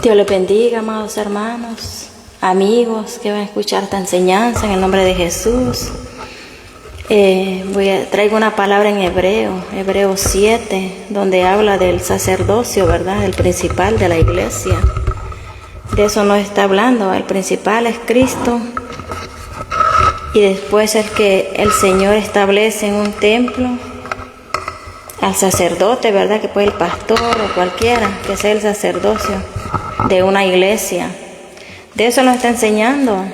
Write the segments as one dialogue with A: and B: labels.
A: Dios les bendiga, amados hermanos, amigos que van a escuchar esta enseñanza en el nombre de Jesús. Traigo una palabra en Hebreos 7, donde habla del sacerdocio, ¿verdad? El principal de la iglesia. De eso nos está hablando. El principal es Cristo. Y después es que el Señor establece en un templo al sacerdote, ¿verdad? Que puede el pastor o cualquiera que sea el sacerdocio de una iglesia. De eso nos está enseñando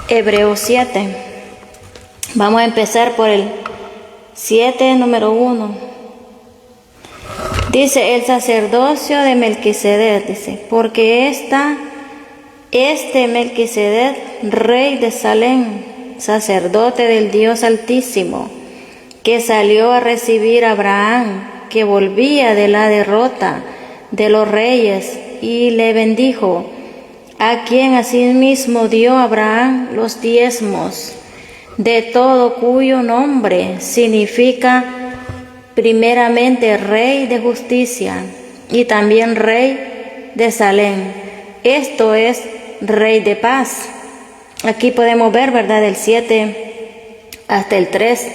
A: Hebreos 7. Vamos a empezar por el 7, número 1. Dice, el sacerdocio de Melquisedec, dice, porque este Melquisedec, rey de Salem, sacerdote del Dios Altísimo, que salió a recibir a Abraham, que volvía de la derrota de los reyes, y le bendijo, a quien asimismo dio Abraham los diezmos, de todo cuyo nombre significa primeramente Rey de Justicia, y también Rey de Salem, esto es Rey de Paz. Aquí podemos ver, ¿verdad?, del 7 hasta el 3,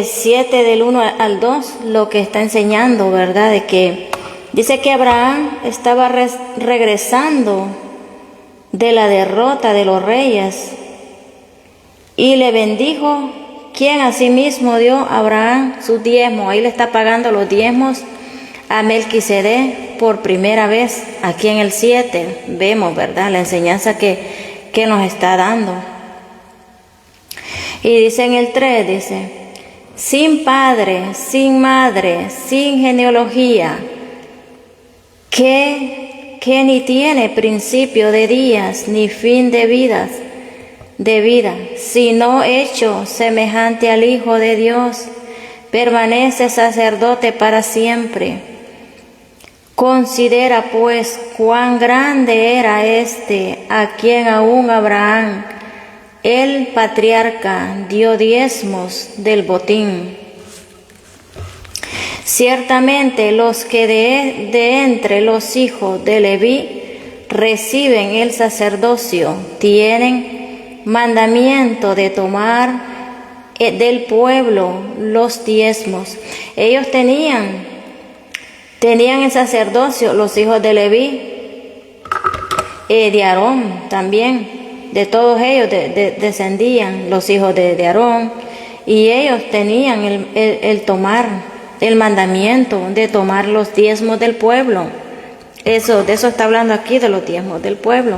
A: 7 del 1 al 2, lo que está enseñando, ¿verdad?, de que dice que Abraham estaba regresando de la derrota de los reyes, y le bendijo, quien asimismo dio a Abraham sus diezmos. Ahí le está pagando los diezmos a Melquisedec por primera vez. Aquí en el 7 vemos, ¿verdad?, la enseñanza que nos está dando. Y dice en el 3, dice, sin padre, sin madre, sin genealogía, que ni tiene principio de días, ni fin de vida, sino hecho semejante al Hijo de Dios, permanece sacerdote para siempre. Considera pues cuán grande era a quien aún Abraham, el patriarca, dio diezmos del botín. Ciertamente los que de entre los hijos de Leví reciben el sacerdocio tienen mandamiento de tomar del pueblo los diezmos. Ellos tenían el sacerdocio, los hijos de Leví, de Aarón también, de todos ellos descendían los hijos de Aarón, y ellos tenían el tomar el mandamiento de tomar los diezmos del pueblo. De eso está hablando aquí, de los diezmos del pueblo.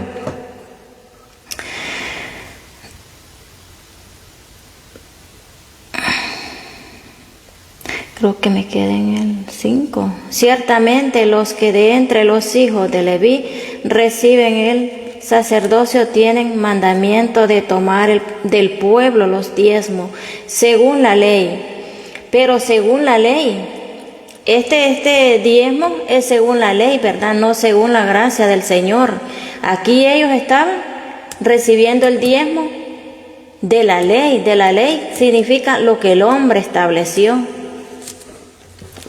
A: Creo que me quedé en el 5. Ciertamente los que de entre los hijos de Leví reciben el sacerdocio tienen mandamiento de tomar del pueblo los diezmos, según la ley. Pero según la ley, este diezmo es según la ley, ¿verdad? No según la gracia del Señor. Aquí ellos estaban recibiendo el diezmo de la ley. De la ley significa lo que el hombre estableció.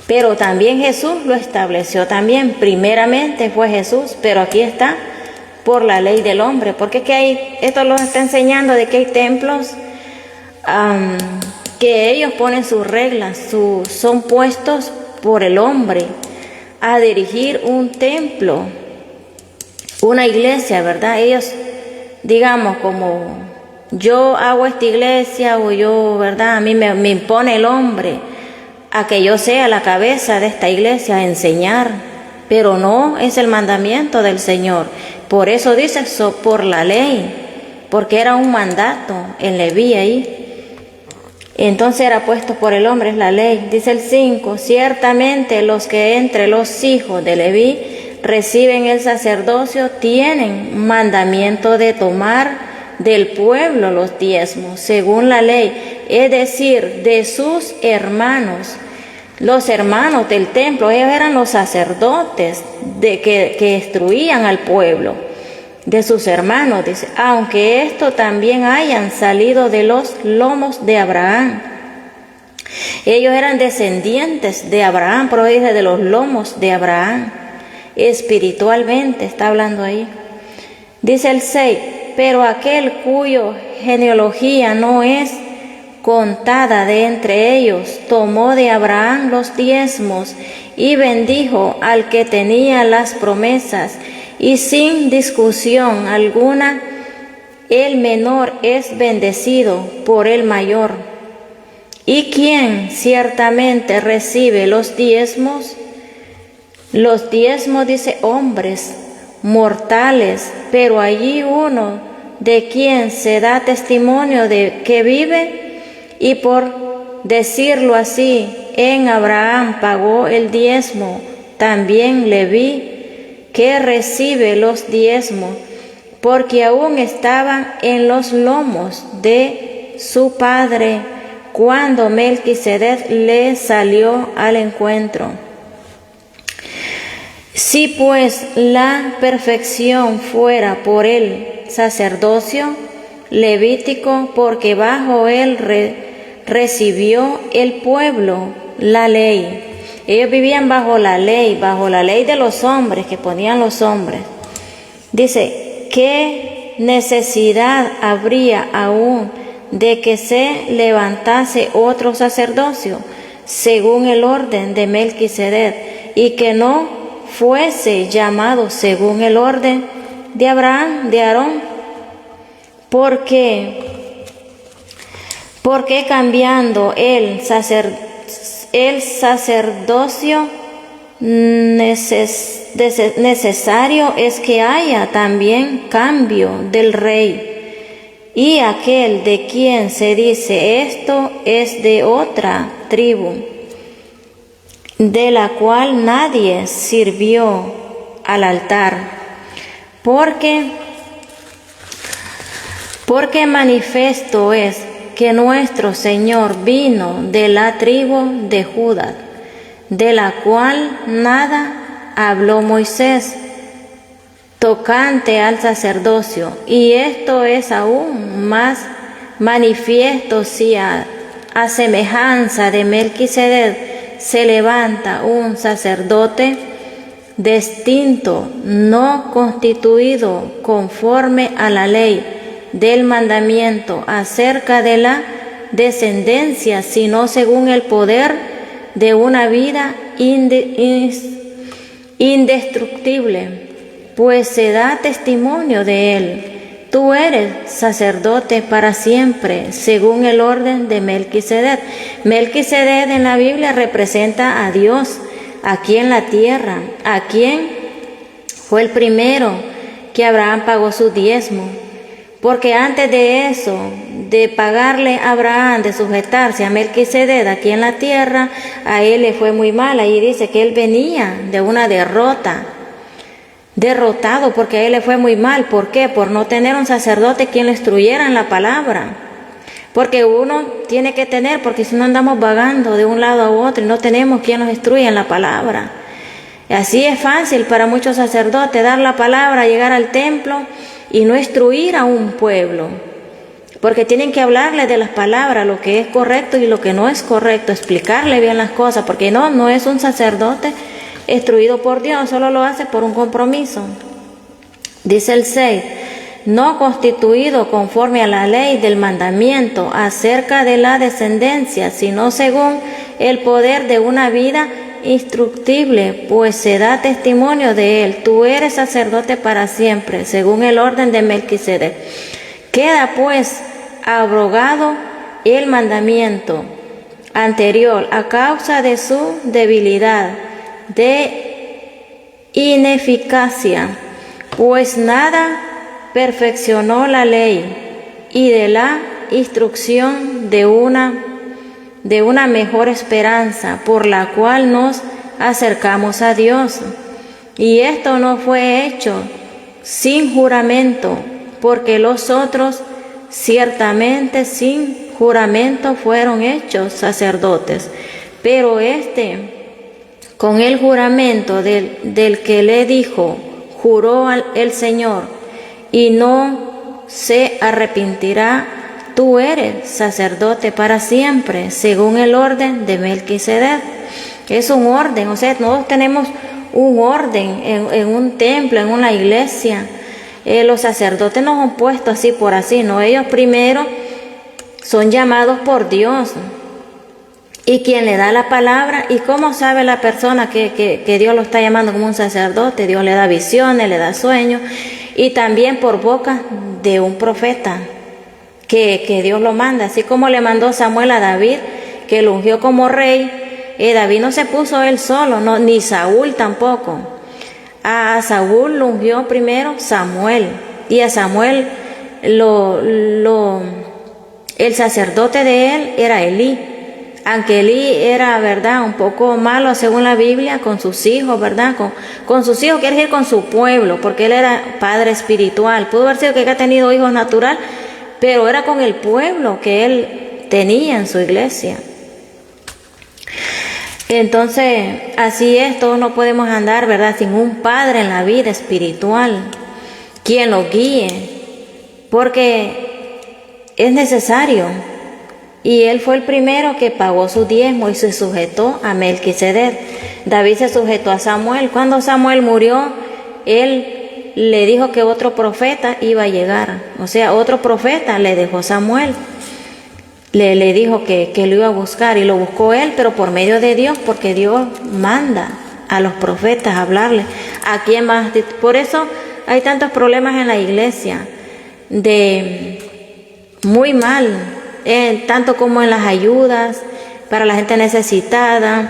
A: Pero también Jesús lo estableció también. Primeramente fue Jesús, pero aquí está por la ley del hombre. Porque es que esto nos está enseñando de que hay templos que ellos ponen sus reglas, son puestos por el hombre a dirigir un templo, una iglesia, ¿verdad? Ellos, digamos, como yo hago esta iglesia o yo, ¿verdad?, a mí me impone el hombre a que yo sea la cabeza de esta iglesia, a enseñar, pero no es el mandamiento del Señor. Por eso dice por la ley, porque era un mandato en Leví ahí. Entonces era puesto por el hombre, es la ley. Dice el 5, ciertamente los que entre los hijos de Leví reciben el sacerdocio tienen mandamiento de tomar del pueblo los diezmos, según la ley, es decir, de sus hermanos. Los hermanos del templo, ellos eran los sacerdotes que instruían al pueblo, de sus hermanos, dice, aunque esto también hayan salido de los lomos de Abraham. Ellos eran descendientes de Abraham, pero dice de los lomos de Abraham. espiritualmente, está hablando ahí. Dice el 6, pero aquel cuyo genealogía no es contada de entre ellos, tomó de Abraham los diezmos y bendijo al que tenía las promesas, y sin discusión alguna, el menor es bendecido por el mayor. ¿Y quién ciertamente recibe los diezmos? Los diezmos, dice, hombres mortales, pero allí uno de quien se da testimonio de que vive, y por decirlo así, en Abraham pagó el diezmo, también Leví, que recibe los diezmos, porque aún estaban en los lomos de su padre cuando Melquisedec le salió al encuentro. Si pues la perfección fuera por el sacerdocio levítico, porque bajo él recibió el pueblo la ley. Ellos vivían bajo la ley de los hombres, que ponían los hombres. Dice, ¿qué necesidad habría aún de que se levantase otro sacerdocio según el orden de Melquisedec, y que no fuese llamado según el orden de Abraham, de Aarón? Porque cambiando el sacerdocio necesario es que haya también cambio del rey, y aquel de quien se dice esto es de otra tribu, de la cual nadie sirvió al altar, porque manifiesto es que nuestro Señor vino de la tribu de Judá, de la cual nada habló Moisés tocante al sacerdocio, y esto es aún más manifiesto si a semejanza de Melquisedec se levanta un sacerdote distinto, no constituido conforme a la ley del mandamiento acerca de la descendencia, sino según el poder de una vida indestructible, pues se da testimonio de él. Tú eres sacerdote para siempre, según el orden de Melquisedec. Melquisedec en la Biblia representa a Dios aquí en la tierra, a quien fue el primero que Abraham pagó su diezmo. Porque antes de eso, de pagarle a Abraham, de sujetarse a Melquisedec aquí en la tierra, a él le fue muy mal. Ahí dice que él venía de una derrotado, porque a él le fue muy mal. ¿Por qué? Por no tener un sacerdote quien le instruyera en la palabra. Porque uno tiene que tener, porque si no andamos vagando de un lado a otro y no tenemos quien nos instruya en la palabra. Y así es fácil para muchos sacerdotes dar la palabra, llegar al templo y no instruir a un pueblo, porque tienen que hablarle de las palabras, lo que es correcto y lo que no es correcto, explicarle bien las cosas, porque no es un sacerdote instruido por Dios, solo lo hace por un compromiso. Dice el 6, no constituido conforme a la ley del mandamiento acerca de la descendencia, sino según el poder de una vida instructible, pues se da testimonio de él. Tú eres sacerdote para siempre, según el orden de Melquisedec. Queda pues abrogado el mandamiento anterior a causa de su debilidad, de ineficacia, pues nada perfeccionó la ley, y de la instrucción de una mejor esperanza, por la cual nos acercamos a Dios. Y esto no fue hecho sin juramento, porque los otros ciertamente sin juramento fueron hechos sacerdotes, pero con el juramento del que le dijo, juró el Señor, y no se arrepentirá. Tú eres sacerdote para siempre, según el orden de Melquisedec. Es un orden, o sea, nosotros tenemos un orden en un templo, en una iglesia. Los sacerdotes no son puestos así por así, no, ellos primero son llamados por Dios. Y quien le da la palabra, ¿y cómo sabe la persona que Dios lo está llamando como un sacerdote? Dios le da visiones, le da sueños, y también por boca de un profeta que Dios lo manda, así como le mandó Samuel a David, que lo ungió como rey. David no se puso él solo, no, ni Saúl tampoco. A Saúl lo ungió primero Samuel, y a Samuel el sacerdote de él era Elí. Aunque Elí era, verdad, un poco malo según la Biblia con sus hijos, verdad, con sus hijos, quiere decir con su pueblo, porque él era padre espiritual. Pudo haber sido que haya tenido hijos natural, pero era con el pueblo que él tenía en su iglesia. Entonces, así es, todos no podemos andar, verdad, sin un padre en la vida espiritual, quien los guíe, porque es necesario. Y él fue el primero que pagó su diezmo y se sujetó a Melquisedec. David se sujetó a Samuel. Cuando Samuel murió, él le dijo que otro profeta iba a llegar. O sea, otro profeta le dejó Samuel. Le dijo que lo iba a buscar, y lo buscó él, pero por medio de Dios, porque Dios manda a los profetas a hablarle. ¿A quién más? Por eso hay tantos problemas en la iglesia, muy mal. Tanto como en las ayudas para la gente necesitada,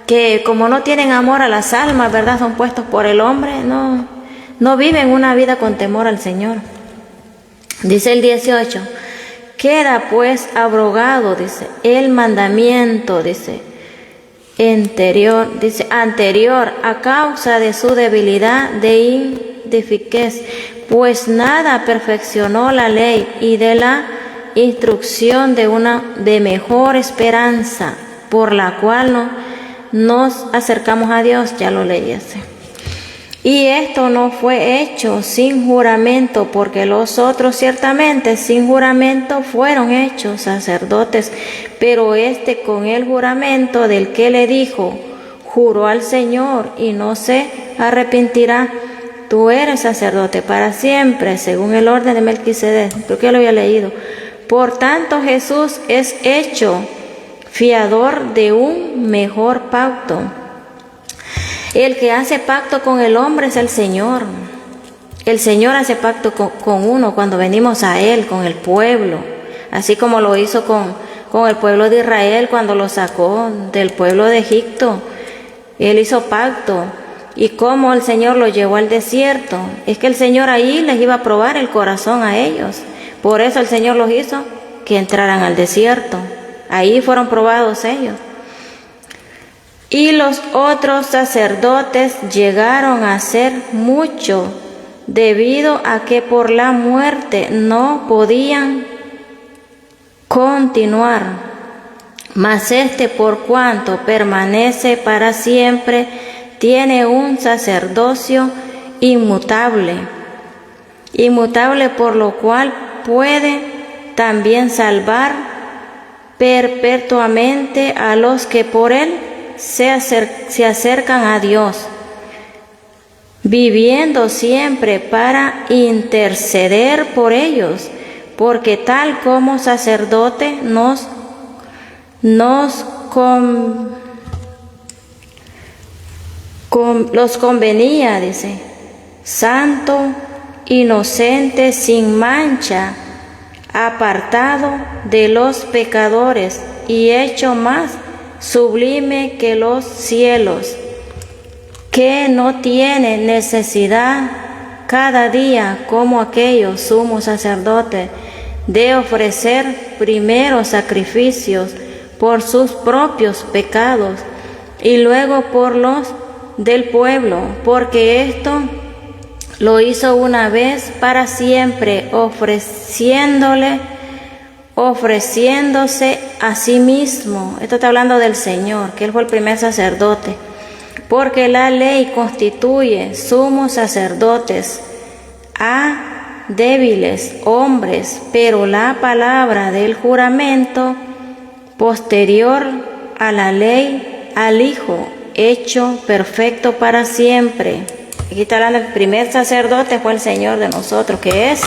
A: que como no tienen amor a las almas, ¿verdad?, son puestos por el hombre, no viven una vida con temor al Señor. Dice el 18, queda pues abrogado, dice, el mandamiento, dice, anterior a causa de su debilidad de ineficacia, pues nada perfeccionó la ley y de la instrucción de mejor esperanza, por la cual nos acercamos a Dios. Ya lo leí ese. Y esto no fue hecho sin juramento, porque los otros ciertamente sin juramento fueron hechos sacerdotes, pero con el juramento del que le dijo, juró al Señor y no se arrepentirá. Tú eres sacerdote para siempre, según el orden de Melquisedec. Creo que ya lo había leído. Por tanto, Jesús es hecho fiador de un mejor pacto. El que hace pacto con el hombre es el Señor. El Señor hace pacto con uno cuando venimos a Él, con el pueblo. Así como lo hizo con el pueblo de Israel cuando lo sacó del pueblo de Egipto. Él hizo pacto. Y cómo el Señor lo llevó al desierto. Es que el Señor ahí les iba a probar el corazón a ellos. Por eso el Señor los hizo que entraran al desierto. Ahí fueron probados ellos. Y los otros sacerdotes llegaron a ser mucho, debido a que por la muerte no podían continuar. Mas por cuanto permanece para siempre, tiene un sacerdocio inmutable, por lo cual puede también salvar perpetuamente a los que por él se acercan a Dios, viviendo siempre para interceder por ellos, porque tal como sacerdote nos los convenía, dice, santo, inocente, sin mancha, apartado de los pecadores y hecho más sublime que los cielos, que no tiene necesidad cada día, como aquellos sumos sacerdotes, de ofrecer primero sacrificios por sus propios pecados y luego por los del pueblo, porque esto lo hizo una vez para siempre, ofreciéndose a sí mismo. Esto está hablando del Señor, que Él fue el primer sacerdote, porque la ley constituye sumos sacerdotes a débiles hombres, pero la palabra del juramento posterior a la ley, al Hijo, hecho perfecto para siempre. Aquí está hablando, el primer sacerdote fue el Señor de nosotros, que es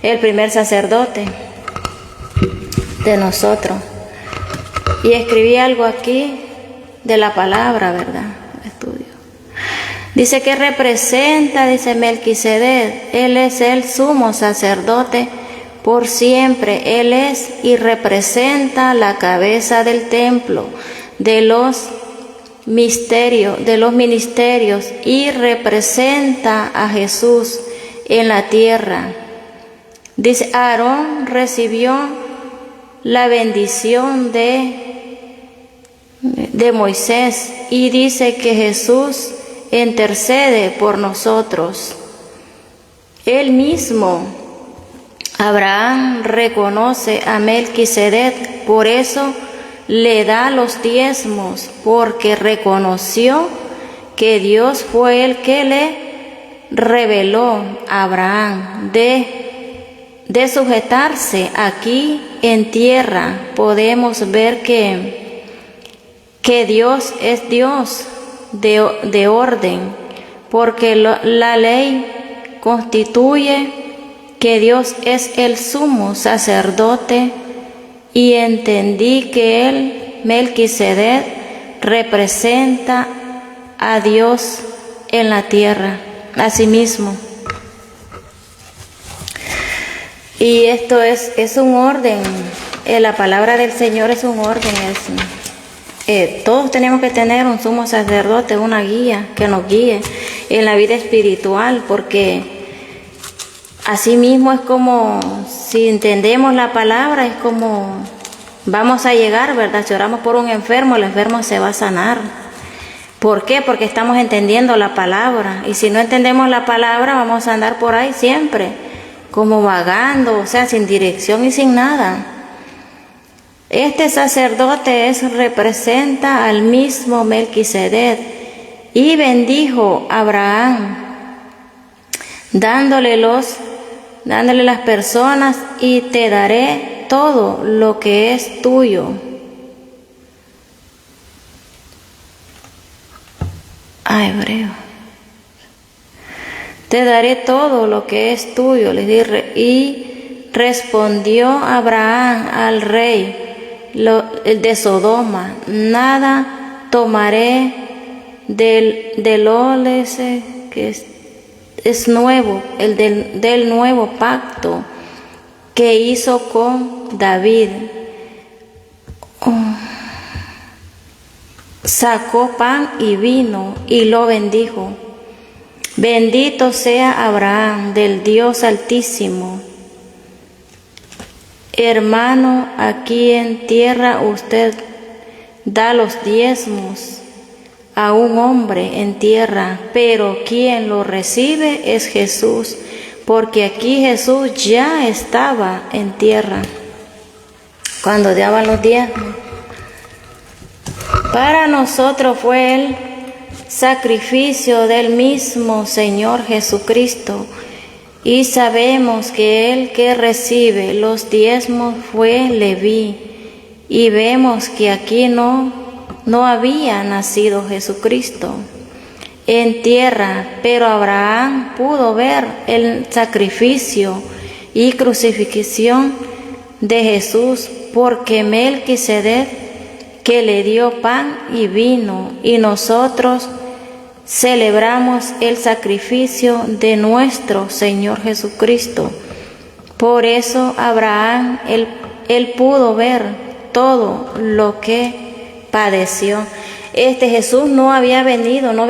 A: el primer sacerdote de nosotros. Y escribí algo aquí de la palabra, ¿verdad? Estudio. Dice que representa, dice Melquisedec, él es el sumo sacerdote por siempre. Él es y representa la cabeza del templo, de los ministerios, y representa a Jesús en la tierra. Dice, Aarón recibió la bendición de Moisés, y dice que Jesús intercede por nosotros. Él mismo, Abraham, reconoce a Melquisedec, por eso le da los diezmos, porque reconoció que Dios fue el que le reveló a Abraham de sujetarse aquí en tierra. Podemos ver que Dios es Dios de orden, porque la ley constituye que Dios es el sumo sacerdote, y entendí que él, Melquisedec, representa a Dios en la tierra, a sí mismo. Y esto es un orden, la palabra del Señor es un orden. Todos tenemos que tener un sumo sacerdote, una guía que nos guíe en la vida espiritual, porque así mismo es como, si entendemos la palabra, es como vamos a llegar, ¿verdad? Si oramos por un enfermo, el enfermo se va a sanar. ¿Por qué? Porque estamos entendiendo la palabra. Y si no entendemos la palabra, vamos a andar por ahí siempre, como vagando, o sea, sin dirección y sin nada. Este sacerdote representa al mismo Melquisedec, y bendijo a Abraham, dándole las personas, y te daré todo lo que es tuyo. Hebreo. Te daré todo lo que es tuyo, les dije. Y respondió Abraham al rey de Sodoma: nada tomaré del óleo que es nuevo, del nuevo pacto que hizo con David. Sacó pan y vino y lo bendijo. Bendito sea Abraham del Dios Altísimo. Hermano, aquí en tierra usted da los diezmos a un hombre en tierra, pero quien lo recibe es Jesús, porque aquí Jesús ya estaba en tierra cuando daban los diezmos. Para nosotros fue el sacrificio del mismo Señor Jesucristo, y sabemos que el que recibe los diezmos fue Leví, y vemos que aquí no había nacido Jesucristo en tierra, pero Abraham pudo ver el sacrificio y crucifixión de Jesús, porque Melquisedec, que le dio pan y vino, y nosotros celebramos el sacrificio de nuestro Señor Jesucristo. Por eso Abraham, él pudo ver todo lo que padeció. Jesús no había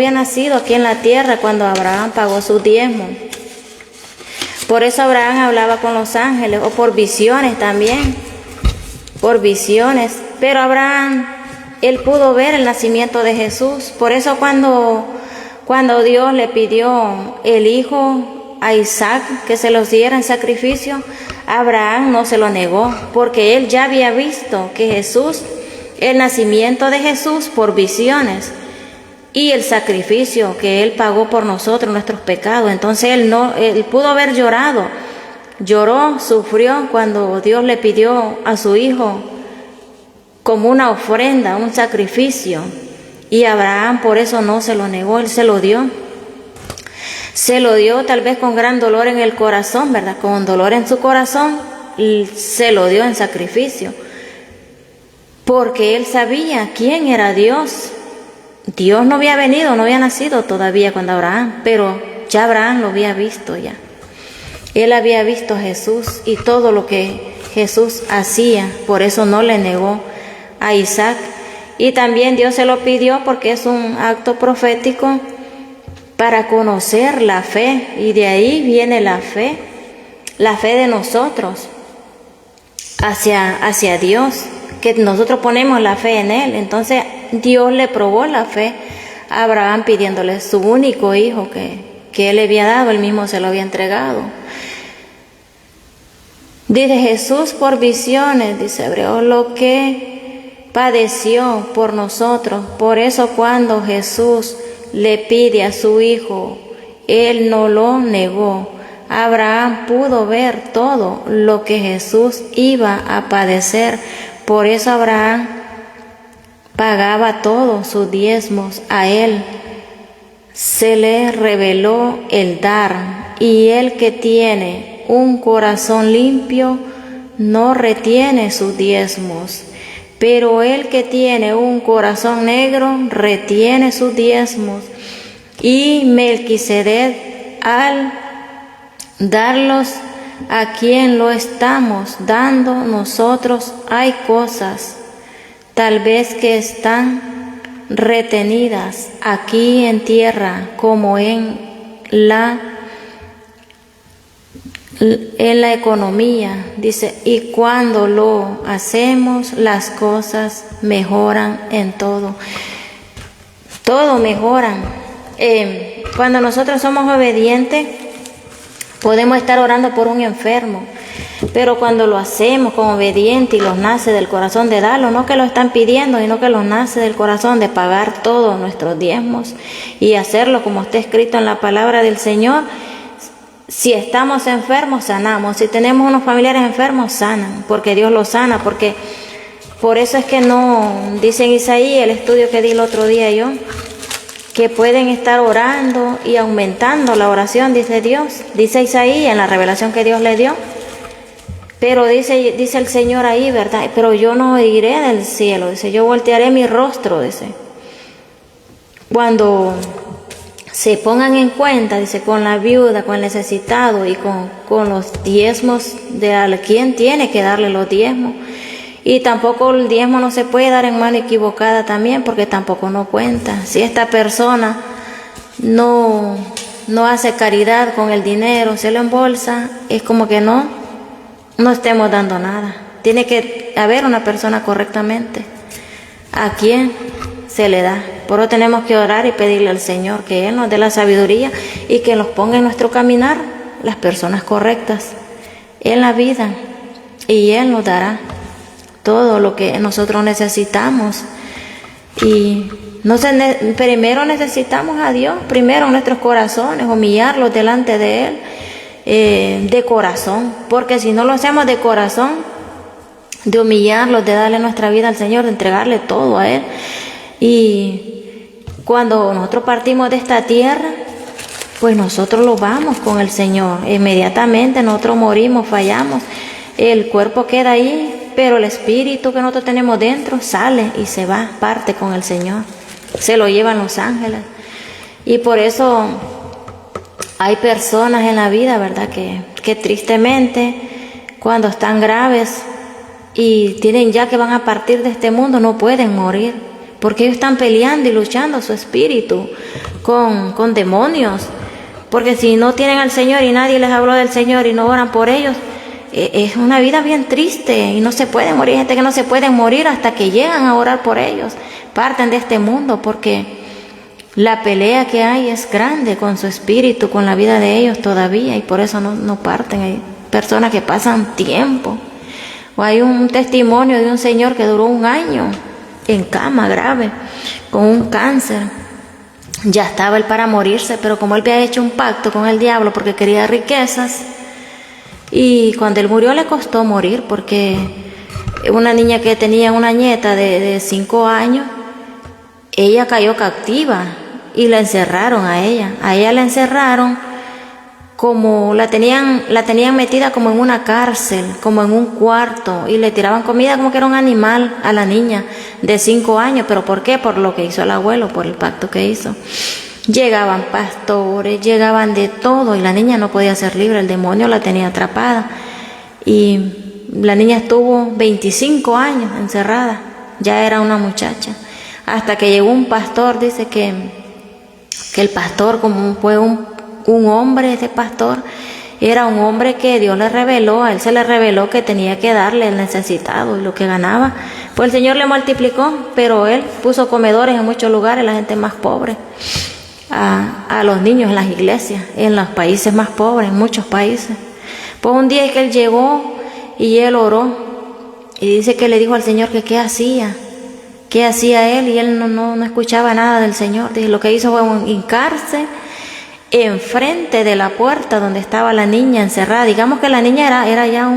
A: nacido aquí en la tierra cuando Abraham pagó su diezmo. Por eso Abraham hablaba con los ángeles, o por visiones también, por visiones. Pero Abraham, él pudo ver el nacimiento de Jesús. Por eso cuando Dios le pidió el hijo a Isaac que se los diera en sacrificio, Abraham no se lo negó, porque él ya había visto que Jesús, el nacimiento de Jesús por visiones, y el sacrificio que él pagó por nosotros, nuestros pecados. Entonces él pudo haber lloró, sufrió cuando Dios le pidió a su hijo como una ofrenda, un sacrificio. Y Abraham por eso no se lo negó, él se lo dio. Se lo dio tal vez con gran dolor en el corazón, ¿verdad? Con dolor en su corazón, se lo dio en sacrificio. Porque él sabía quién era Dios. Dios no había venido, no había nacido todavía cuando Abraham, pero ya Abraham lo había visto ya. Él había visto a Jesús y todo lo que Jesús hacía, por eso no le negó a Isaac. Y también Dios se lo pidió porque es un acto profético para conocer la fe, y de ahí viene la fe de nosotros hacia Dios, que nosotros ponemos la fe en Él. Entonces Dios le probó la fe a Abraham pidiéndole su único hijo que Él le había dado, Él mismo se lo había entregado. Dice Jesús por visiones, dice Hebreos, lo que padeció por nosotros. Por eso cuando Jesús le pide a su hijo, Él no lo negó. Abraham pudo ver todo lo que Jesús iba a padecer. Por eso Abraham pagaba todos sus diezmos a Él. Se le reveló el dar, y el que tiene un corazón limpio no retiene sus diezmos, pero el que tiene un corazón negro retiene sus diezmos. Y Melquisedec, al darlos a quien lo estamos dando nosotros, hay cosas tal vez que están retenidas aquí en tierra como en la economía, dice, y cuando lo hacemos las cosas mejoran en todo. Todo mejoran. Cuando nosotros somos obedientes, podemos estar orando por un enfermo, pero cuando lo hacemos con obediente y los nace del corazón de darlo, no que lo están pidiendo, sino que los nace del corazón de pagar todos nuestros diezmos y hacerlo como está escrito en la palabra del Señor. Si estamos enfermos, sanamos. Si tenemos unos familiares enfermos, sanan, porque Dios los sana, porque por eso es que no, dice en Isaías, el estudio que di el otro día yo, que pueden estar orando y aumentando la oración, dice Dios, dice Isaías en la revelación que Dios le dio. Pero dice el Señor ahí, ¿verdad? Pero yo no iré del cielo, dice, yo voltearé mi rostro, dice. Cuando se pongan en cuenta, dice, con la viuda, con el necesitado y con los diezmos de a quien tiene que darle los diezmos. Y tampoco el diezmo no se puede dar en mano equivocada también, porque tampoco no cuenta. Si esta persona no hace caridad con el dinero, se lo embolsa, es como que no estemos dando nada. Tiene que haber una persona correctamente a quien se le da. Por eso tenemos que orar y pedirle al Señor que Él nos dé la sabiduría y que nos ponga en nuestro caminar las personas correctas en la vida, y Él nos dará todo lo que nosotros necesitamos. Y primero necesitamos a Dios, primero en nuestros corazones, humillarlos delante de Él, de corazón, porque si no lo hacemos de corazón, de humillarlos, de darle nuestra vida al Señor, de entregarle todo a Él. Y cuando nosotros partimos de esta tierra, pues nosotros lo vamos con el Señor. Inmediatamente nosotros morimos, fallamos, el cuerpo queda ahí, pero el espíritu que nosotros tenemos dentro sale y se va, parte con el Señor. Se lo llevan los ángeles. Y por eso hay personas en la vida, ¿verdad?, que tristemente cuando están graves y tienen ya que van a partir de este mundo, no pueden morir, porque ellos están peleando y luchando su espíritu con demonios. Porque si no tienen al Señor y nadie les habló del Señor y no oran por ellos, es una vida bien triste y no se puede morir. Hay gente que no se puede morir hasta que llegan a orar por ellos, parten de este mundo, porque la pelea que hay es grande con su espíritu, con la vida de ellos todavía, y por eso no parten. Hay personas que pasan tiempo. O hay un testimonio de un señor que duró 1 año en cama grave, con un cáncer. Ya estaba él para morirse, pero como él había hecho un pacto con el diablo porque quería riquezas, y cuando él murió le costó morir, porque una niña que tenía una nieta de 5 años, ella cayó captiva y la encerraron a ella. A ella la encerraron como la tenían metida como en una cárcel, como en un cuarto, y le tiraban comida como que era un animal a la niña de 5 años. ¿Pero por qué? Por lo que hizo el abuelo, por el pacto que hizo. Llegaban pastores, llegaban de todo, y la niña no podía ser libre, el demonio la tenía atrapada. Y la niña estuvo 25 años encerrada, ya era una muchacha, hasta que llegó un pastor. Dice que el pastor, como fue un hombre, ese pastor era un hombre que Dios le reveló, a él se le reveló que tenía que darle el necesitado y lo que ganaba, pues el Señor le multiplicó, pero él puso comedores en muchos lugares, la gente más pobre, a los niños en las iglesias, en los países más pobres, en muchos países. Pues un día es que él llegó y él oró, y dice que le dijo al Señor que qué hacía él, y él no escuchaba nada del Señor. Dice, lo que hizo fue hincarse enfrente de la puerta donde estaba la niña encerrada. Digamos que la niña era ya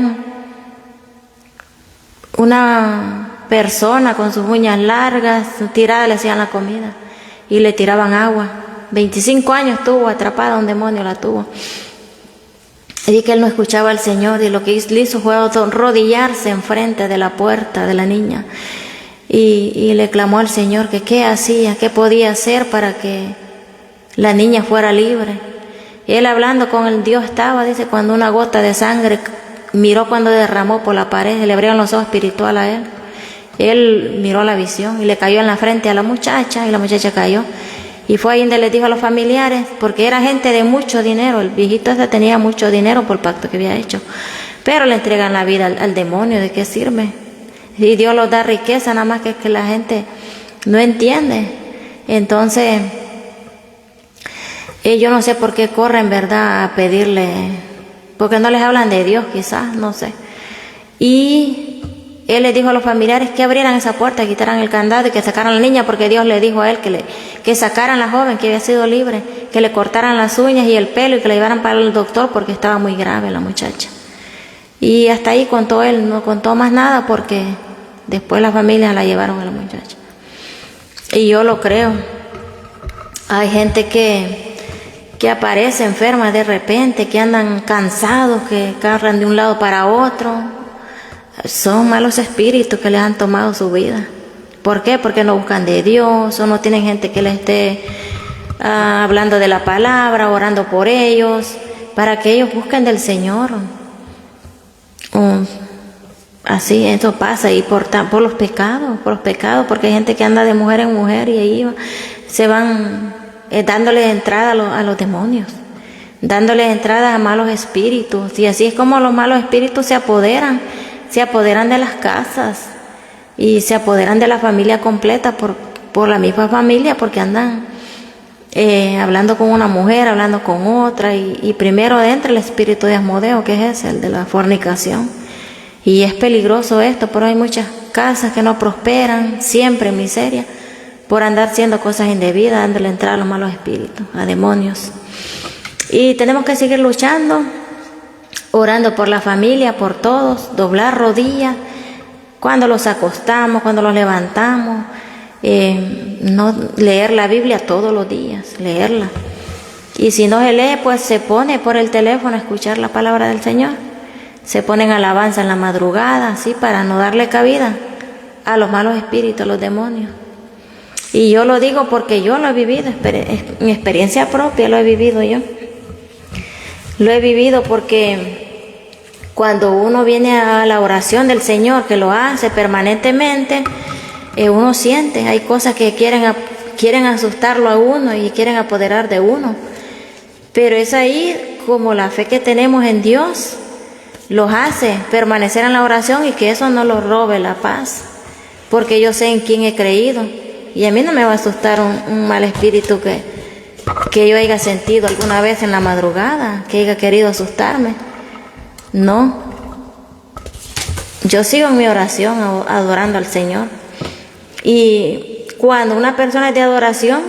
A: una persona con sus uñas largas, tirada, le hacían la comida y le tiraban agua. 25 años estuvo atrapada, un demonio la tuvo. Y que él no escuchaba al Señor, y lo que le hizo fue arrodillarse enfrente de la puerta de la niña y le clamó al Señor que qué hacía, qué podía hacer para que la niña fuera libre. Y él hablando con el Dios estaba, dice, cuando una gota de sangre miró cuando derramó por la pared, le abrieron los ojos espirituales a él. Él miró la visión y le cayó en la frente a la muchacha, y la muchacha cayó. Y fue ahí donde les dijo a los familiares, porque era gente de mucho dinero, el viejito ese tenía mucho dinero por el pacto que había hecho, pero le entregan la vida al demonio, ¿de qué sirve? Y Dios los da riqueza, nada más que la gente no entiende. Entonces, yo no sé por qué corren, ¿verdad?, a pedirle, porque no les hablan de Dios, quizás, no sé. Y él les dijo a los familiares que abrieran esa puerta, quitaran el candado y que sacaran a la niña, porque Dios le dijo a él que sacaran a la joven que había sido libre, que le cortaran las uñas y el pelo y que la llevaran para el doctor porque estaba muy grave la muchacha. Y hasta ahí contó él, no contó más nada, porque después la familia la llevaron a la muchacha. Y yo lo creo. Hay gente que aparece enferma de repente, que andan cansados, que corren de un lado para otro. Son malos espíritus que les han tomado su vida. ¿Por qué? Porque no buscan de Dios, o no tienen gente que les esté hablando de la palabra, orando por ellos, para que ellos busquen del Señor. Así, eso pasa, y por los pecados, porque hay gente que anda de mujer en mujer, y ahí se van dándole entrada a los demonios, dándole entrada a malos espíritus, y así es como los malos espíritus se apoderan de las casas y se apoderan de la familia completa por la misma familia, porque andan hablando con una mujer, hablando con otra, y primero entra el espíritu de Asmodeo, que es ese, el de la fornicación. Y es peligroso esto, pero hay muchas casas que no prosperan, siempre en miseria, por andar haciendo cosas indebidas, dándole entrada a los malos espíritus, a demonios. Y tenemos que seguir luchando, orando por la familia, por todos, doblar rodillas, cuando los acostamos, cuando los levantamos, no leer la Biblia todos los días, leerla. Y si no se lee, pues se pone por el teléfono a escuchar la palabra del Señor. Se ponen alabanza en la madrugada, así, para no darle cabida a los malos espíritus, a los demonios. Y yo lo digo porque yo lo he vivido, en experiencia propia lo he vivido yo. Lo he vivido porque cuando uno viene a la oración del Señor, que lo hace permanentemente, uno siente, hay cosas que quieren asustarlo a uno y quieren apoderar de uno. Pero es ahí como la fe que tenemos en Dios los hace permanecer en la oración, y que eso no los robe la paz, porque yo sé en quién he creído, y a mí no me va a asustar un mal espíritu que yo haya sentido alguna vez en la madrugada, que haya querido asustarme. No, yo sigo en mi oración adorando al Señor. Y cuando una persona es de adoración,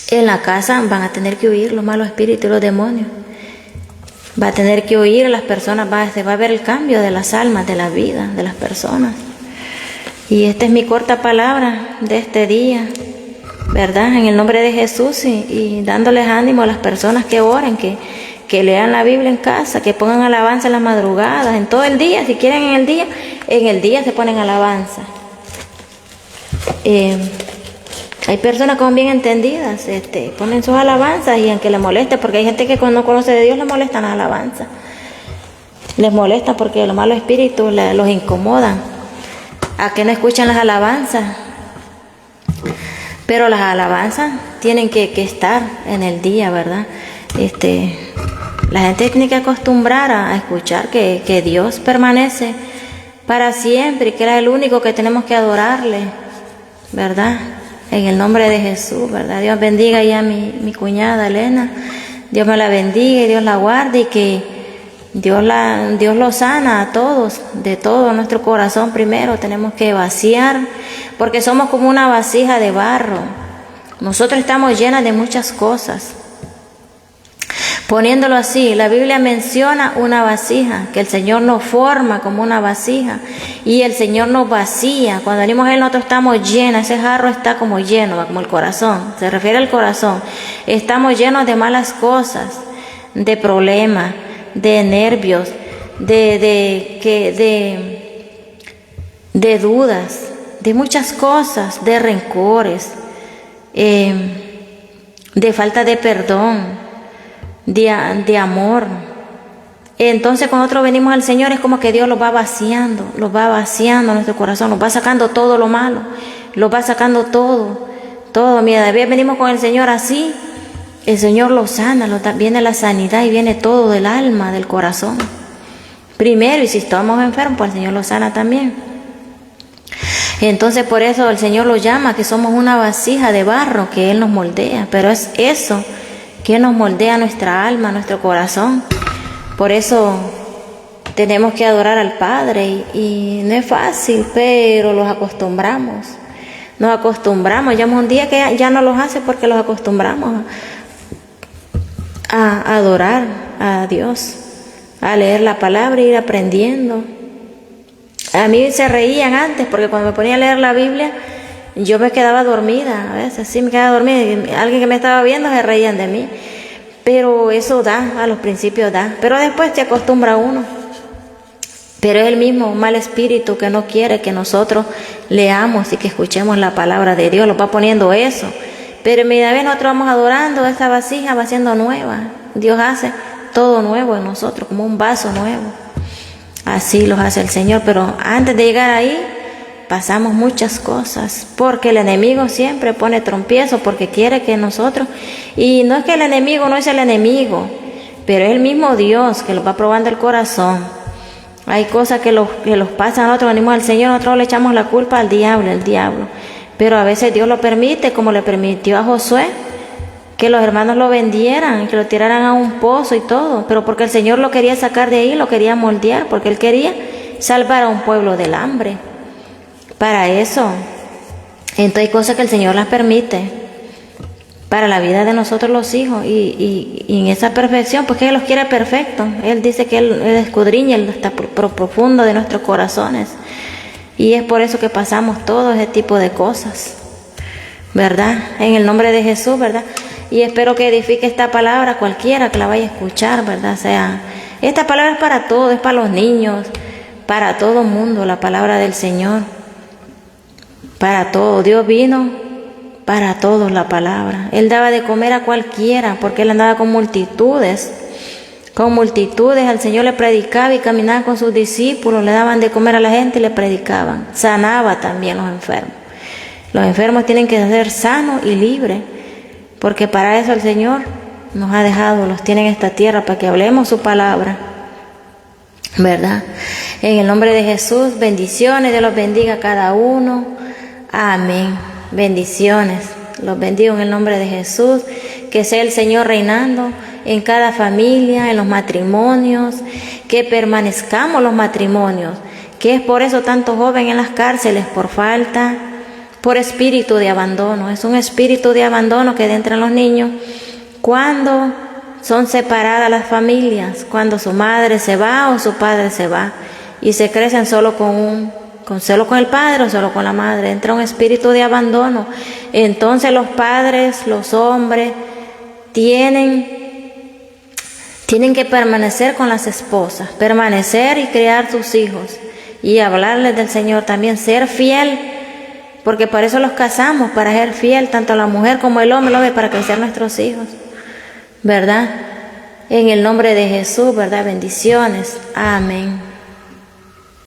A: en la casa van a tener que huir los malos espíritus y los demonios. Va a tener que huir las personas, se va a ver el cambio de las almas, de la vida de las personas. Y esta es mi corta palabra de este día, ¿verdad? En el nombre de Jesús y dándoles ánimo a las personas que oren, que lean la Biblia en casa, que pongan alabanza en las madrugadas, en todo el día, si quieren en el día se ponen alabanza. Hay personas como bien entendidas, ponen sus alabanzas y aunque les moleste, porque hay gente que cuando no conoce de Dios les molestan las alabanzas. Les molesta porque los malos espíritus los incomodan. A que no escuchan las alabanzas. Pero las alabanzas tienen que estar en el día, ¿verdad? La gente tiene que acostumbrar a escuchar que Dios permanece para siempre y que Él es el único que tenemos que adorarle, ¿verdad? En el nombre de Jesús, ¿verdad? Dios bendiga ya a mi cuñada Elena. Dios me la bendiga y Dios la guarde y que Dios lo sana a todos, de todo nuestro corazón primero. Tenemos que vaciar, porque somos como una vasija de barro. Nosotros estamos llenas de muchas cosas. Poniéndolo así, la Biblia menciona una vasija, que el Señor nos forma como una vasija y el Señor nos vacía. Cuando venimos a Él nosotros estamos llenos, ese jarro está como lleno, como el corazón, se refiere al corazón. Estamos llenos de malas cosas, de problemas, de nervios, de dudas, de muchas cosas, de rencores, de falta de perdón, de amor. Entonces cuando nosotros venimos al Señor es como que Dios lo va vaciando nuestro corazón, nos va sacando todo lo malo, lo va sacando todo. Mira, venimos con el Señor así, el Señor lo sana, viene la sanidad y viene todo del alma, del corazón. Primero, y si estamos enfermos, pues el Señor lo sana también. Entonces por eso el Señor lo llama, que somos una vasija de barro, que Él nos moldea, pero es eso que nos moldea nuestra alma, nuestro corazón. Por eso tenemos que adorar al Padre y no es fácil, pero los acostumbramos. Nos acostumbramos, llegamos un día que ya no los hace porque los acostumbramos a adorar a Dios, a leer la palabra e ir aprendiendo. A mí se reían antes porque cuando me ponía a leer la Biblia yo me quedaba dormida, a veces sí me quedaba dormida y alguien que me estaba viendo se reían de mí, pero eso a los principios pero después se acostumbra uno. Pero es el mismo mal espíritu que no quiere que nosotros leamos y que escuchemos la palabra de Dios, lo va poniendo eso. Pero media vez nosotros vamos adorando, esa vasija va siendo nueva. Dios hace todo nuevo en nosotros, como un vaso nuevo. Así los hace el Señor, pero antes de llegar ahí pasamos muchas cosas, porque el enemigo siempre pone trompiezo, porque quiere que nosotros, y no es que el enemigo no es el enemigo, pero es el mismo Dios que los va probando el corazón. Hay cosas que los pasan, nosotros venimos al Señor, nosotros le echamos la culpa al diablo, pero a veces Dios lo permite, como le permitió a Josué, que los hermanos lo vendieran, que lo tiraran a un pozo y todo, pero porque el Señor lo quería sacar de ahí, lo quería moldear, porque Él quería salvar a un pueblo del hambre. Para eso, entonces hay cosas que el Señor las permite para la vida de nosotros los hijos y en esa perfección, porque Él los quiere perfectos. Él dice que Él escudriña hasta profundo de nuestros corazones y es por eso que pasamos todo ese tipo de cosas, ¿verdad? En el nombre de Jesús, ¿verdad? Y espero que edifique esta palabra cualquiera que la vaya a escuchar, ¿verdad? O sea, esta palabra es para todos, es para los niños, para todo el mundo, la palabra del Señor. Para todo, Dios vino para todos la palabra. Él daba de comer a cualquiera, porque Él andaba con multitudes. Al Señor le predicaba y caminaba con sus discípulos, le daban de comer a la gente y le predicaban. Sanaba también los enfermos. Los enfermos tienen que ser sanos y libres, porque para eso el Señor nos ha dejado, los tiene en esta tierra, para que hablemos su palabra, ¿verdad? En el nombre de Jesús, bendiciones, Dios los bendiga a cada uno. Amén. Bendiciones. Los bendigo en el nombre de Jesús. Que sea el Señor reinando en cada familia, en los matrimonios. Que permanezcamos los matrimonios. Que es por eso tanto joven en las cárceles, por falta, por espíritu de abandono. Es un espíritu de abandono que entra en los niños cuando son separadas las familias, cuando su madre se va o su padre se va y se crecen solo con solo con el padre o solo con la madre. Entra un espíritu de abandono. Entonces los padres, los hombres, tienen que permanecer con las esposas, permanecer y criar sus hijos y hablarles del Señor también, ser fiel, porque para eso los casamos, para ser fiel, tanto la mujer como el hombre, para crecer nuestros hijos, ¿verdad? En el nombre de Jesús, ¿verdad? Bendiciones. Amén.